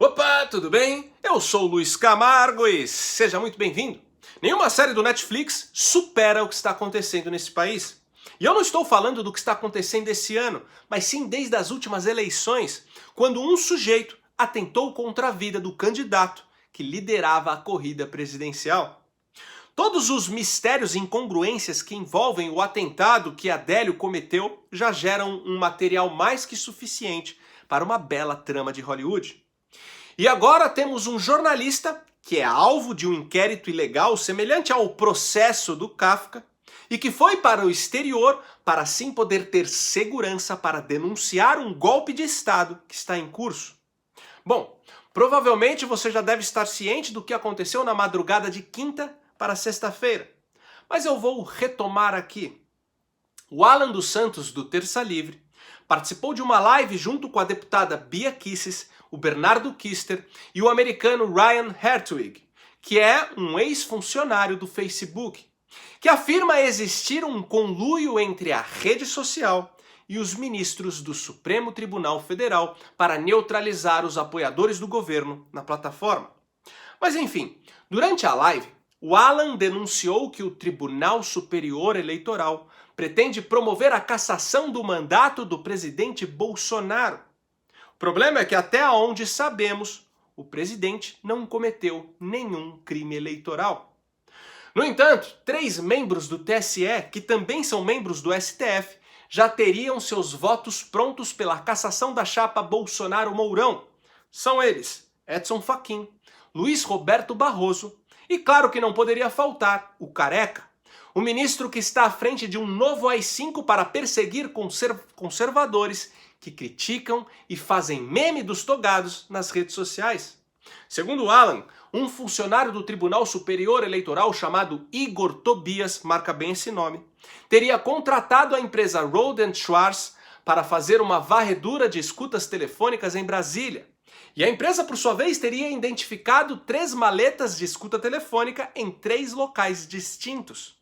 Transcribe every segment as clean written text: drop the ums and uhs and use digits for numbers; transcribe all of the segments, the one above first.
Opa, tudo bem? Eu sou o Luiz Camargo e seja muito bem-vindo. Nenhuma série do Netflix supera o que está acontecendo nesse país. E eu não estou falando do que está acontecendo esse ano, mas sim desde as últimas eleições, quando um sujeito atentou contra a vida do candidato que liderava a corrida presidencial. Todos os mistérios e incongruências que envolvem o atentado que Adélio cometeu já geram um material mais que suficiente para uma bela trama de Hollywood. E agora temos um jornalista que é alvo de um inquérito ilegal semelhante ao processo do Kafka e que foi para o exterior para assim poder ter segurança para denunciar um golpe de Estado que está em curso. Bom, provavelmente você já deve estar ciente do que aconteceu na madrugada de quinta para sexta-feira, mas eu vou retomar aqui. O Alan dos Santos, do Terça Livre, participou de uma live junto com a deputada Bia Kicis, o Bernardo Kister e o americano Ryan Hertwig, que é um ex-funcionário do Facebook, que afirma existir um conluio entre a rede social e os ministros do Supremo Tribunal Federal para neutralizar os apoiadores do governo na plataforma. Mas enfim, durante a live, o Alan denunciou que o Tribunal Superior Eleitoral pretende promover a cassação do mandato do presidente Bolsonaro. O problema é que até onde sabemos, o presidente não cometeu nenhum crime eleitoral. No entanto, 3 membros do TSE, que também são membros do STF, já teriam seus votos prontos pela cassação da chapa Bolsonaro-Mourão. São eles, Edson Fachin, Luiz Roberto Barroso e, claro que não poderia faltar, o Careca, o ministro que está à frente de um novo AI-5 para perseguir conservadores que criticam e fazem meme dos togados nas redes sociais. Segundo Alan, um funcionário do Tribunal Superior Eleitoral chamado Igor Tobias, marca bem esse nome, teria contratado a empresa Roden Schwarz para fazer uma varredura de escutas telefônicas em Brasília. E a empresa, por sua vez, teria identificado 3 maletas de escuta telefônica em 3 locais distintos.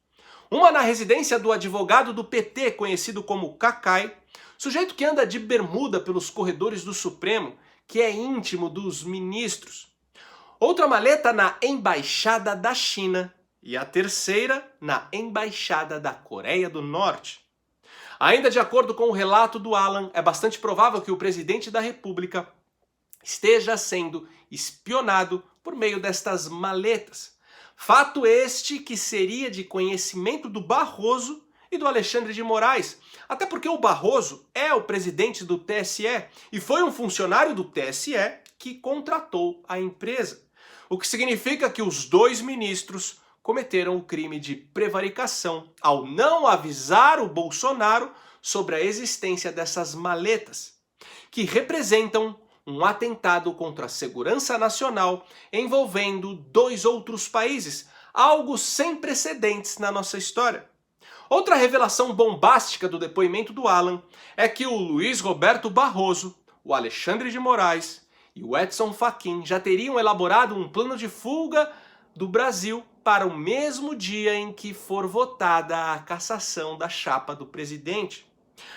Uma na residência do advogado do PT, conhecido como Cacai, sujeito que anda de bermuda pelos corredores do Supremo, que é íntimo dos ministros. Outra maleta na Embaixada da China e a terceira na Embaixada da Coreia do Norte. Ainda de acordo com o relato do Alan, é bastante provável que o presidente da República esteja sendo espionado por meio destas maletas. Fato este que seria de conhecimento do Barroso e do Alexandre de Moraes, até porque o Barroso é o presidente do TSE e foi um funcionário do TSE que contratou a empresa. O que significa que os 2 ministros cometeram o crime de prevaricação ao não avisar o Bolsonaro sobre a existência dessas maletas, que representam um atentado contra a segurança nacional envolvendo 2 outros países, algo sem precedentes na nossa história. Outra revelação bombástica do depoimento do Alan é que o Luiz Roberto Barroso, o Alexandre de Moraes e o Edson Fachin já teriam elaborado um plano de fuga do Brasil para o mesmo dia em que for votada a cassação da chapa do presidente.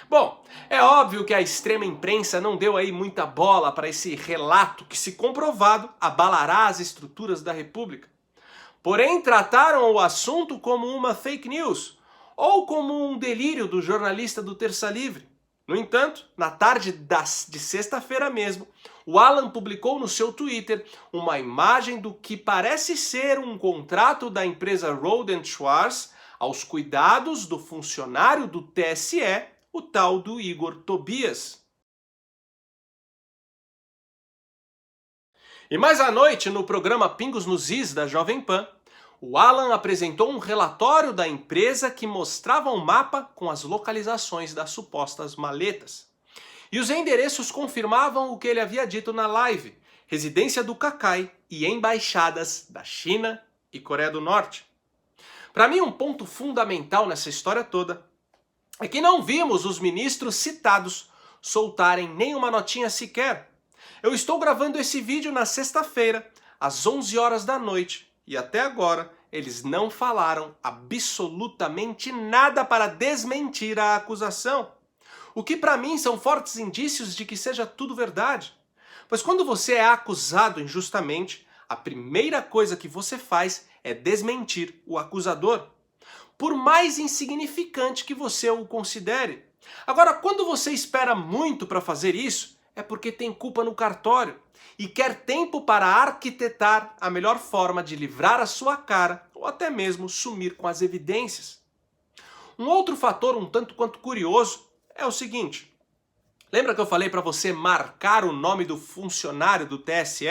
Bom, é óbvio que a extrema imprensa não deu aí muita bola para esse relato que, se comprovado, abalará as estruturas da República. Porém, trataram o assunto como uma fake news ou como um delírio do jornalista do Terça Livre. No entanto, na tarde de sexta-feira mesmo, o Alan publicou no seu Twitter uma imagem do que parece ser um contrato da empresa Roden Schwarz aos cuidados do funcionário do TSE, o tal do Igor Tobias. E mais à noite, no programa Pingos nos Is da Jovem Pan, o Alan apresentou um relatório da empresa que mostrava um mapa com as localizações das supostas maletas. E os endereços confirmavam o que ele havia dito na live: residência do Cacai e embaixadas da China e Coreia do Norte. Para mim, um ponto fundamental nessa história toda é que não vimos os ministros citados soltarem nenhuma notinha sequer. Eu estou gravando esse vídeo na sexta-feira, às 11 horas da noite, e até agora eles não falaram absolutamente nada para desmentir a acusação. O que para mim são fortes indícios de que seja tudo verdade. Pois quando você é acusado injustamente, a primeira coisa que você faz é desmentir o acusador, por mais insignificante que você o considere. Agora, quando você espera muito para fazer isso, é porque tem culpa no cartório e quer tempo para arquitetar a melhor forma de livrar a sua cara ou até mesmo sumir com as evidências. Um outro fator um tanto quanto curioso é o seguinte: lembra que eu falei para você marcar o nome do funcionário do TSE,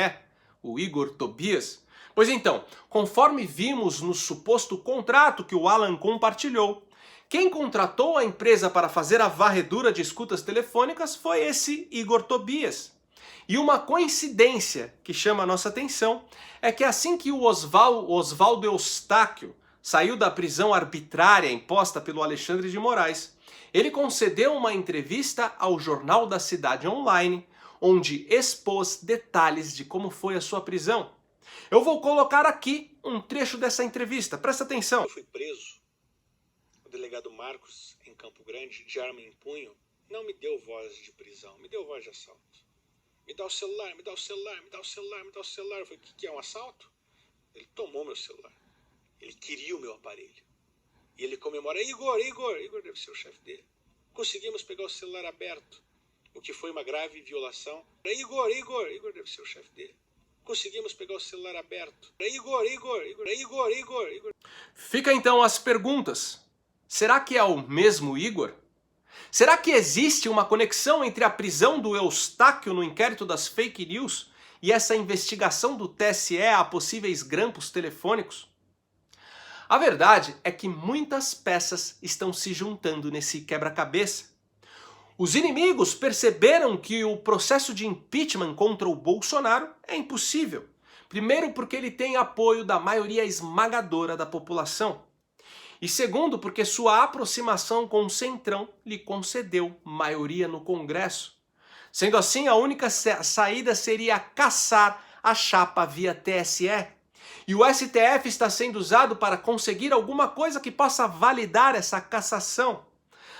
o Igor Tobias? Pois então, conforme vimos no suposto contrato que o Alan compartilhou, quem contratou a empresa para fazer a varredura de escutas telefônicas foi esse Igor Tobias. E uma coincidência que chama a nossa atenção é que assim que o Oswaldo Eustáquio saiu da prisão arbitrária imposta pelo Alexandre de Moraes, ele concedeu uma entrevista ao Jornal da Cidade Online, onde expôs detalhes de como foi a sua prisão. Eu vou colocar aqui um trecho dessa entrevista, presta atenção. Eu fui preso, o delegado Marcos, em Campo Grande, de arma em punho, não me deu voz de prisão, me deu voz de assalto. Me dá o celular, me dá o celular, me dá o celular, me dá o celular. Eu falei, o que é um assalto? Ele tomou meu celular. Ele queria o meu aparelho. E ele comemora, Igor deve ser o chefe dele. Conseguimos pegar o celular aberto, o que foi uma grave violação. Igor deve ser o chefe dele. Conseguimos pegar o celular aberto. Igor. Fica então as perguntas. Será que é o mesmo Igor? Será que existe uma conexão entre a prisão do Eustáquio no inquérito das fake news e essa investigação do TSE a possíveis grampos telefônicos? A verdade é que muitas peças estão se juntando nesse quebra-cabeça. Os inimigos perceberam que o processo de impeachment contra o Bolsonaro é impossível. Primeiro, porque ele tem apoio da maioria esmagadora da população. E segundo, porque sua aproximação com o Centrão lhe concedeu maioria no Congresso. Sendo assim, a única saída seria caçar a chapa via TSE. E o STF está sendo usado para conseguir alguma coisa que possa validar essa cassação.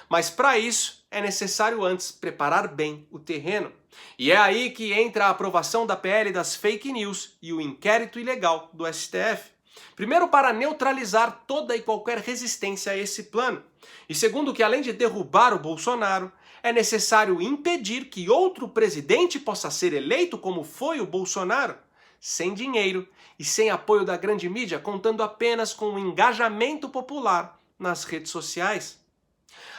Mas para isso é necessário antes preparar bem o terreno. E é aí que entra a aprovação da PL das fake news e o inquérito ilegal do STF. Primeiro, para neutralizar toda e qualquer resistência a esse plano. E segundo, que além de derrubar o Bolsonaro, é necessário impedir que outro presidente possa ser eleito como foi o Bolsonaro, sem dinheiro e sem apoio da grande mídia, contando apenas com o engajamento popular nas redes sociais.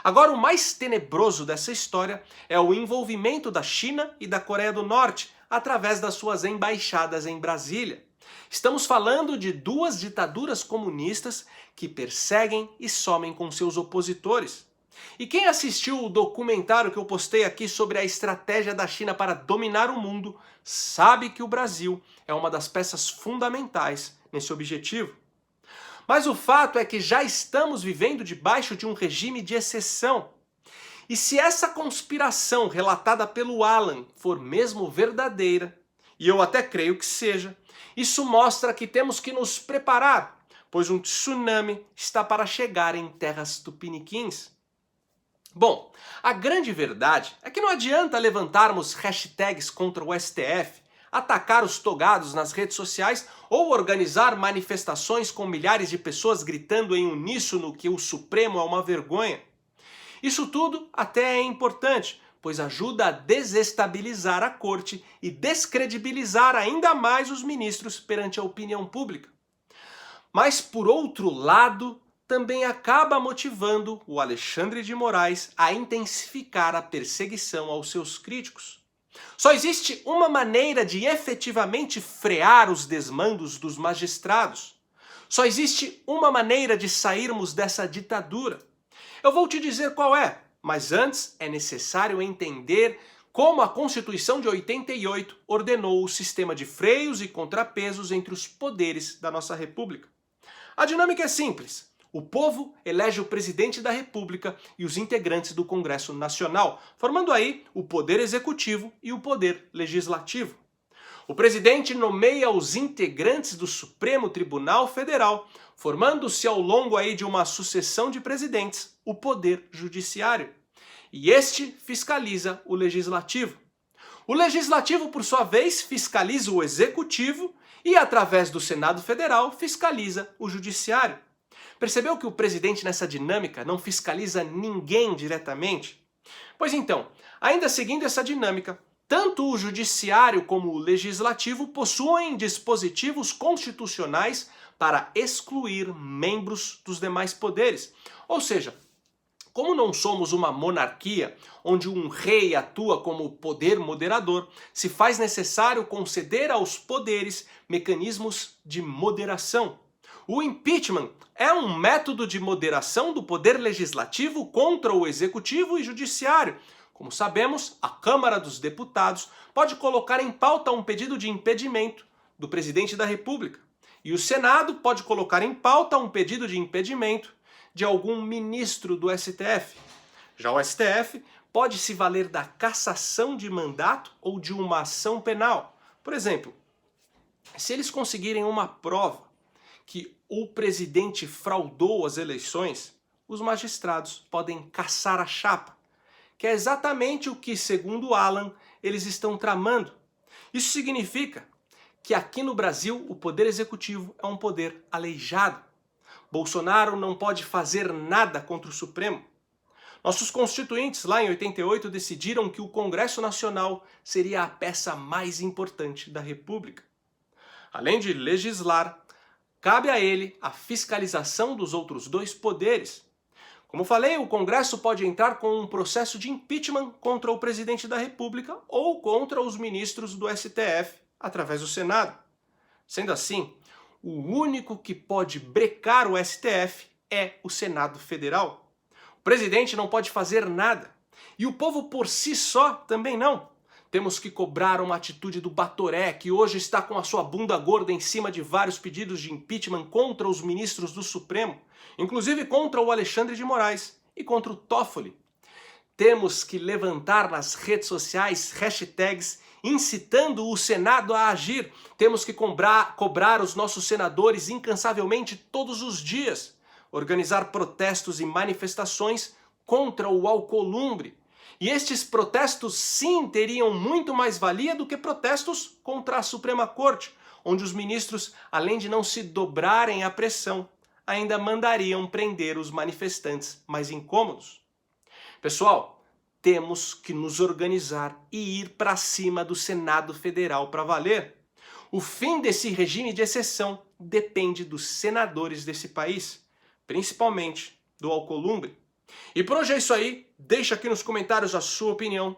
Agora, o mais tenebroso dessa história é o envolvimento da China e da Coreia do Norte através das suas embaixadas em Brasília. Estamos falando de duas ditaduras comunistas que perseguem e somem com seus opositores. E quem assistiu o documentário que eu postei aqui sobre a estratégia da China para dominar o mundo, sabe que o Brasil é uma das peças fundamentais nesse objetivo. Mas o fato é que já estamos vivendo debaixo de um regime de exceção. E se essa conspiração relatada pelo Alan for mesmo verdadeira, e eu até creio que seja, isso mostra que temos que nos preparar, pois um tsunami está para chegar em terras tupiniquins. Bom, a grande verdade é que não adianta levantarmos hashtags contra o STF, atacar os togados nas redes sociais ou organizar manifestações com milhares de pessoas gritando em uníssono que o Supremo é uma vergonha. Isso tudo até é importante, pois ajuda a desestabilizar a corte e descredibilizar ainda mais os ministros perante a opinião pública. Mas, por outro lado, também acaba motivando o Alexandre de Moraes a intensificar a perseguição aos seus críticos. Só existe uma maneira de efetivamente frear os desmandos dos magistrados. Só existe uma maneira de sairmos dessa ditadura. Eu vou te dizer qual é, mas antes é necessário entender como a Constituição de 88 ordenou o sistema de freios e contrapesos entre os poderes da nossa República. A dinâmica é simples. O povo elege o presidente da República e os integrantes do Congresso Nacional, formando aí o poder executivo e o poder legislativo. O presidente nomeia os integrantes do Supremo Tribunal Federal, formando-se ao longo aí de uma sucessão de presidentes o poder judiciário. E este fiscaliza o legislativo. O Legislativo, por sua vez, fiscaliza o Executivo e, através do Senado Federal, fiscaliza o Judiciário. Percebeu que o presidente nessa dinâmica não fiscaliza ninguém diretamente? Pois então, ainda seguindo essa dinâmica, tanto o Judiciário como o Legislativo possuem dispositivos constitucionais para excluir membros dos demais poderes. Ou seja, como não somos uma monarquia, onde um rei atua como poder moderador, se faz necessário conceder aos poderes mecanismos de moderação. O impeachment é um método de moderação do poder legislativo contra o executivo e judiciário. Como sabemos, a Câmara dos Deputados pode colocar em pauta um pedido de impedimento do presidente da República. E o Senado pode colocar em pauta um pedido de impedimento de algum ministro do STF. Já o STF pode se valer da cassação de mandato ou de uma ação penal. Por exemplo, se eles conseguirem uma prova que o presidente fraudou as eleições, os magistrados podem cassar a chapa, que é exatamente o que, segundo Alan, eles estão tramando. Isso significa que aqui no Brasil o poder executivo é um poder aleijado. Bolsonaro não pode fazer nada contra o Supremo. Nossos constituintes, lá em 88, decidiram que o Congresso Nacional seria a peça mais importante da República. Além de legislar, cabe a ele a fiscalização dos outros dois poderes. Como falei, o Congresso pode entrar com um processo de impeachment contra o presidente da República ou contra os ministros do STF, através do Senado. Sendo assim, o único que pode brecar o STF é o Senado Federal. O presidente não pode fazer nada. E o povo por si só também não. Temos que cobrar uma atitude do Batoré, que hoje está com a sua bunda gorda em cima de vários pedidos de impeachment contra os ministros do Supremo, inclusive contra o Alexandre de Moraes e contra o Toffoli. Temos que levantar nas redes sociais hashtags incitando o Senado a agir. Temos que cobrar os nossos senadores incansavelmente todos os dias. Organizar protestos e manifestações contra o Alcolumbre. E estes protestos sim teriam muito mais valia do que protestos contra a Suprema Corte, onde os ministros, além de não se dobrarem à pressão, ainda mandariam prender os manifestantes mais incômodos. Pessoal, temos que nos organizar e ir para cima do Senado Federal para valer. O fim desse regime de exceção depende dos senadores desse país, principalmente do Alcolumbre. E por hoje é isso aí, deixa aqui nos comentários a sua opinião,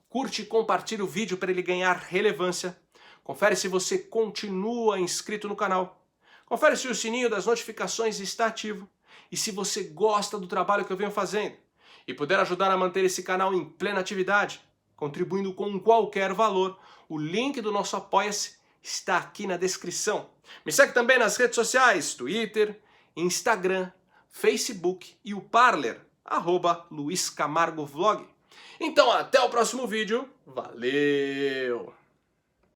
curte e compartilha o vídeo para ele ganhar relevância, confere se você continua inscrito no canal, confere se o sininho das notificações está ativo e se você gosta do trabalho que eu venho fazendo e puder ajudar a manter esse canal em plena atividade, contribuindo com qualquer valor, o link do nosso Apoia-se está aqui na descrição. Me segue também nas redes sociais, Twitter, Instagram, Facebook e o Parler, @LuizCamargoVlog. Então até o próximo vídeo, valeu!